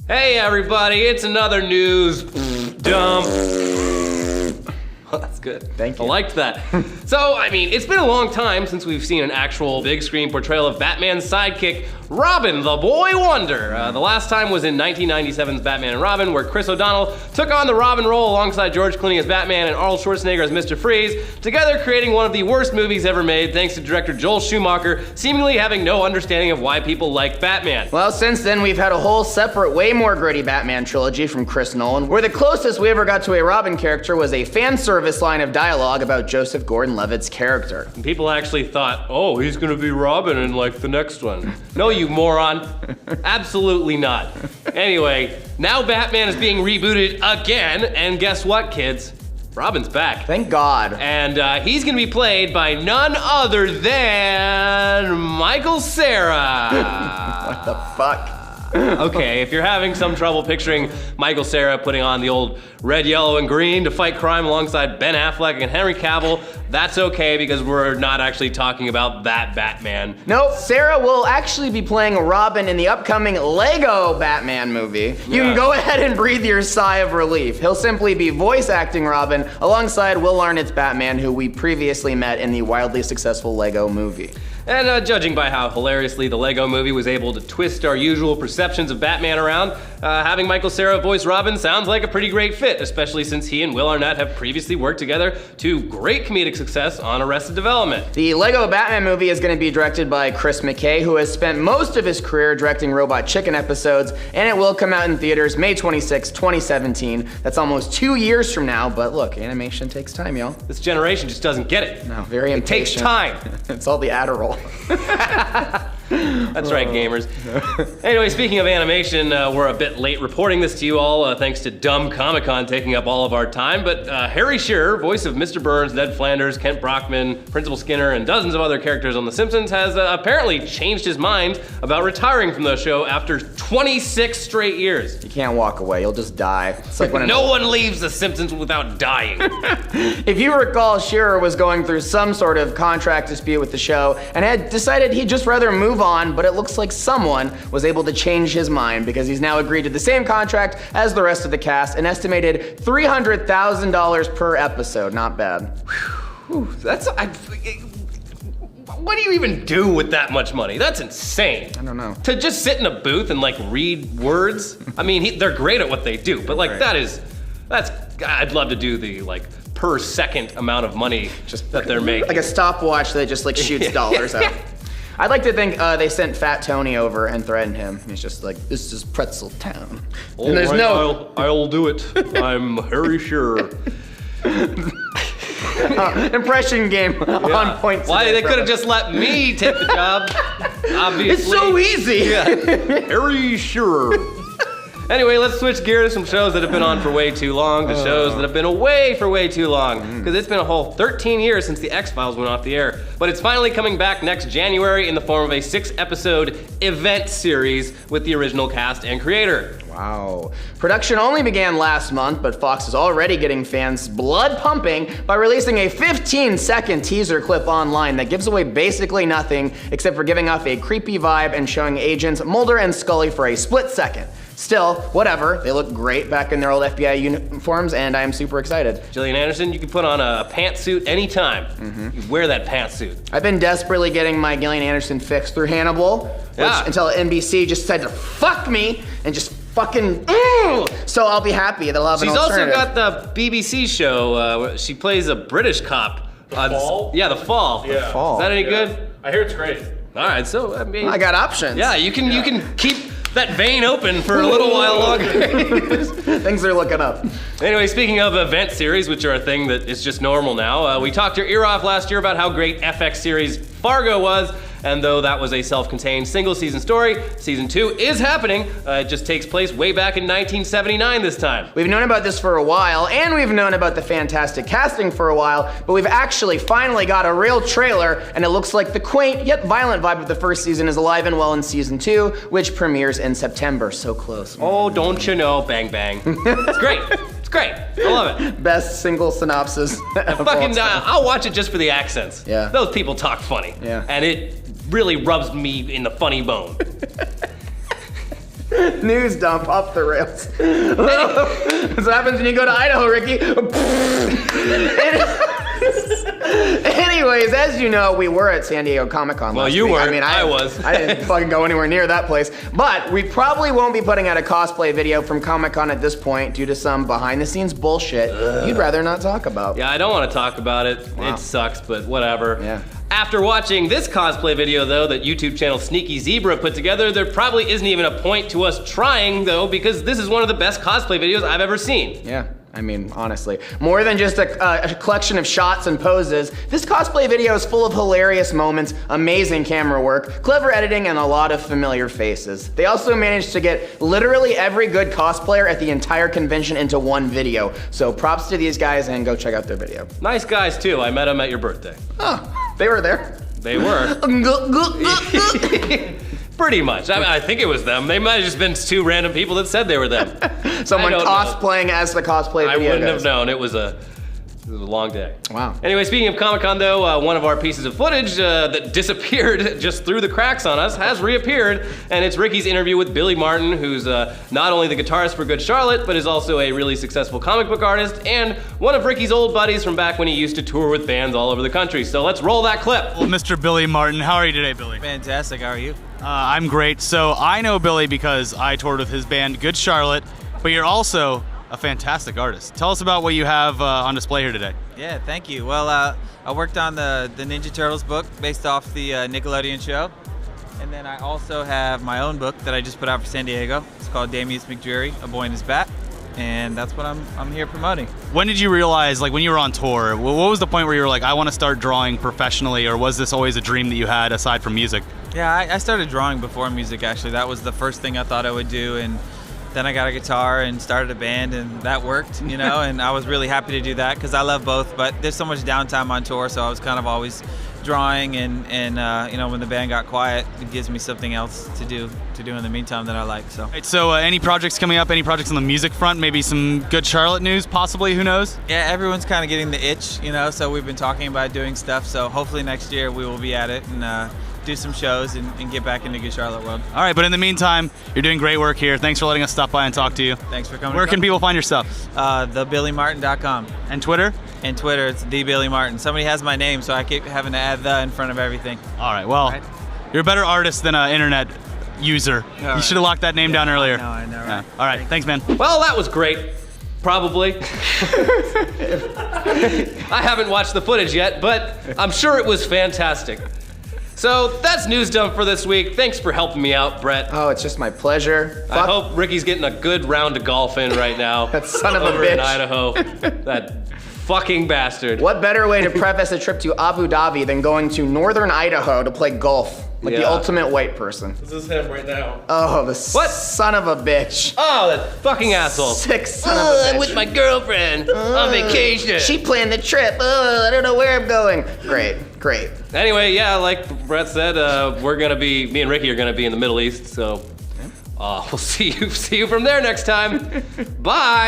Hey everybody, it's another news dump. Well, that's good. Thank you. I liked that. So, I mean, it's been a long time since we've seen an actual big screen portrayal of Batman's sidekick, Robin, the Boy Wonder. The last time was in 1997's Batman and Robin, where Chris O'Donnell took on the Robin role alongside George Clooney as Batman and Arnold Schwarzenegger as Mr. Freeze, together creating one of the worst movies ever made thanks to director Joel Schumacher seemingly having no understanding of why people like Batman. Well, since then, we've had a whole separate, way more gritty Batman trilogy from Chris Nolan, where the closest we ever got to a Robin character was a fan service line of dialogue about Joseph Gordon-Levitt's character. And people actually thought, oh, he's gonna be Robin in like the next one. No, you moron. Absolutely not. Anyway, now Batman is being rebooted again, and guess what, kids? Robin's back. Thank God. And he's gonna be played by none other than Michael Cera. What the fuck? Okay, if you're having some trouble picturing Michael Cera putting on the old red, yellow, and green to fight crime alongside Ben Affleck and Henry Cavill, that's okay because we're not actually talking about that Batman. Nope, Cera will actually be playing Robin in the upcoming Lego Batman movie. You can go ahead and breathe your sigh of relief. He'll simply be voice acting Robin alongside Will Arnett's Batman, who we previously met in the wildly successful Lego movie. And judging by how hilariously the Lego movie was able to twist our usual perceptions of Batman around, having Michael Cera voice Robin sounds like a pretty great fit, especially since he and Will Arnett have previously worked together to great comedic success on Arrested Development. The Lego Batman movie is going to be directed by Chris McKay, who has spent most of his career directing Robot Chicken episodes, and it will come out in theaters May 26, 2017. That's almost 2 years from now, but look, animation takes time, y'all. This generation just doesn't get it. No, very impatient. It takes time. It's all the Adderall. That's right, gamers. Anyway, speaking of animation, we're a bit late reporting this to you all, thanks to dumb Comic-Con taking up all of our time, but Harry Shearer, voice of Mr. Burns, Ned Flanders, Kent Brockman, Principal Skinner, and dozens of other characters on The Simpsons, has apparently changed his mind about retiring from the show after 26 straight years. You can't walk away, you'll just die. It's like when no one leaves The Simpsons without dying. If you recall, Shearer was going through some sort of contract dispute with the show and had decided he'd just rather move on, but it looks like someone was able to change his mind because he's now agreed to the same contract as the rest of the cast, an estimated $300,000 per episode. Not bad. Whew, what do you even do with that much money? That's insane. I don't know. To just sit in a booth and like read words? I mean, they're great at what they do, but like right. I'd love to do the like per second amount of money just that they're making. Like a stopwatch that just like shoots dollars out. I'd like to think they sent Fat Tony over and threatened him. He's just like, this is Pretzel Town. And there's no... I'll do it. I'm Harry Shearer. Impression game on point. Why, they could have just let me take the job, obviously. It's so easy. Yeah. Harry Shearer. Anyway, let's switch gears from shows that have been on for way too long to shows that have been away for way too long. Because it's been a whole 13 years since the X-Files went off the air. But it's finally coming back next January in the form of a 6-episode event series with the original cast and creator. Wow. Production only began last month, but Fox is already getting fans' blood pumping by releasing a 15-second teaser clip online that gives away basically nothing except for giving off a creepy vibe and showing agents Mulder and Scully for a split second. Still, whatever, they look great back in their old FBI uniforms, and I am super excited. Gillian Anderson, you can put on a pantsuit anytime. You wear that pantsuit. I've been desperately getting my Gillian Anderson fix through Hannibal, until NBC just decided to fuck me and just fucking, so I'll be happy that I'll have an alternative. She's also got the BBC show, where she plays a British cop. The Fall? Yeah, The Fall. Yeah. The Fall. Is that any good? I hear it's great. All right, so I mean, I got options. Yeah, you can keep that vein open for a little while longer. Things are looking up. Anyway, speaking of event series, which are a thing that is just normal now, we talked your ear off last year about how great FX series Fargo was, and though that was a self-contained single-season story, season 2 is happening. It just takes place way back in 1979 this time. We've known about this for a while, and we've known about the fantastic casting for a while, but we've actually finally got a real trailer, and it looks like the quaint yet violent vibe of the first season is alive and well in season 2, which premieres in September. So close. Oh, don't you know, bang bang. It's great. It's great. I love it. Best single synopsis. I'll watch it just for the accents. Yeah. Those people talk funny. Yeah. And it really rubs me in the funny bone. News dump off the rails. That's what happens when you go to Idaho, Ricky. Anyways, as you know, we were at San Diego Comic-Con last you week. were. I mean, I was. I didn't fucking go anywhere near that place. But we probably won't be putting out a cosplay video from Comic-Con at this point due to some behind-the-scenes bullshit you'd rather not talk about. Yeah, I don't want to talk about it. Wow. It sucks, but whatever. Yeah. After watching this cosplay video, though, that YouTube channel Sneaky Zebra put together, there probably isn't even a point to us trying, though, because this is one of the best cosplay videos I've ever seen. Yeah. I mean, honestly, more than just a collection of shots and poses, this cosplay video is full of hilarious moments, amazing camera work, clever editing, and a lot of familiar faces. They also managed to get literally every good cosplayer at the entire convention into one video. So props to these guys and go check out their video. Nice guys, too. I met them at your birthday. Oh, they were there. They were. Pretty much. I think it was them. They might have just been two random people that said they were them. Someone cosplaying as the cosplay video I wouldn't guys. have known. It was a long day. Wow. Anyway, speaking of Comic-Con though, one of our pieces of footage that disappeared just through the cracks on us has reappeared, and it's Ricky's interview with Billy Martin, who's not only the guitarist for Good Charlotte, but is also a really successful comic book artist, and one of Ricky's old buddies from back when he used to tour with bands all over the country. So let's roll that clip. Well, Mr. Billy Martin, how are you today, Billy? Fantastic, how are you? I'm great. So I know Billy because I toured with his band, Good Charlotte, but you're also a fantastic artist. Tell us about what you have on display here today. Yeah, thank you. Well, I worked on the Ninja Turtles book based off the Nickelodeon show. And then I also have my own book that I just put out for San Diego. It's called Damius McDreary, A Boy and His Bat. And that's what I'm here promoting. When did you realize, like when you were on tour, what was the point where you were like, I want to start drawing professionally, or was this always a dream that you had aside from music? Yeah, I started drawing before music, actually. That was the first thing I thought I would do. And then I got a guitar and started a band, and that worked, you know, and I was really happy to do that because I love both, but there's so much downtime on tour, so I was kind of always drawing, and you know, when the band got quiet, it gives me something else to do in the meantime that I like. So, Right, so any projects coming up, any projects on the music front, maybe some Good Charlotte news, possibly, who knows? yeah, everyone's kind of getting the itch, you know, so we've been talking about doing stuff, so hopefully next year we will be at it and do some shows and get back into Good Charlotte world. All right, but in the meantime, you're doing great work here. Thanks for letting us stop by and talk to you. Thanks for coming. Where can people find your stuff? TheBillyMartin.com. And Twitter? And Twitter, it's TheBillyMartin. Somebody has my name, so I keep having to add the in front of everything. All right, well, Right. You're a better artist than an internet user. All You right. should have locked that name down earlier. I know, right? Yeah. All right, thanks, man. Well, that was great. Probably. I haven't watched the footage yet, but I'm sure it was fantastic. So that's News Dump for this week. Thanks for helping me out, Brett. Oh, it's just my pleasure. I hope Ricky's getting a good round of golf in right now. That son of a over in bitch. Idaho. That fucking bastard. What better way to preface a trip to Abu Dhabi than going to northern Idaho to play golf? Like the Yeah. ultimate white person. This is him right now. Oh, the What? son of a bitch. Oh, that fucking asshole. Sick son of a bitch. I'm with my girlfriend on vacation. She planned the trip. I don't know where I'm going. Great. Anyway, yeah, like Brett said, me and Ricky are gonna be in the Middle East, so we'll see you from there next time. Bye.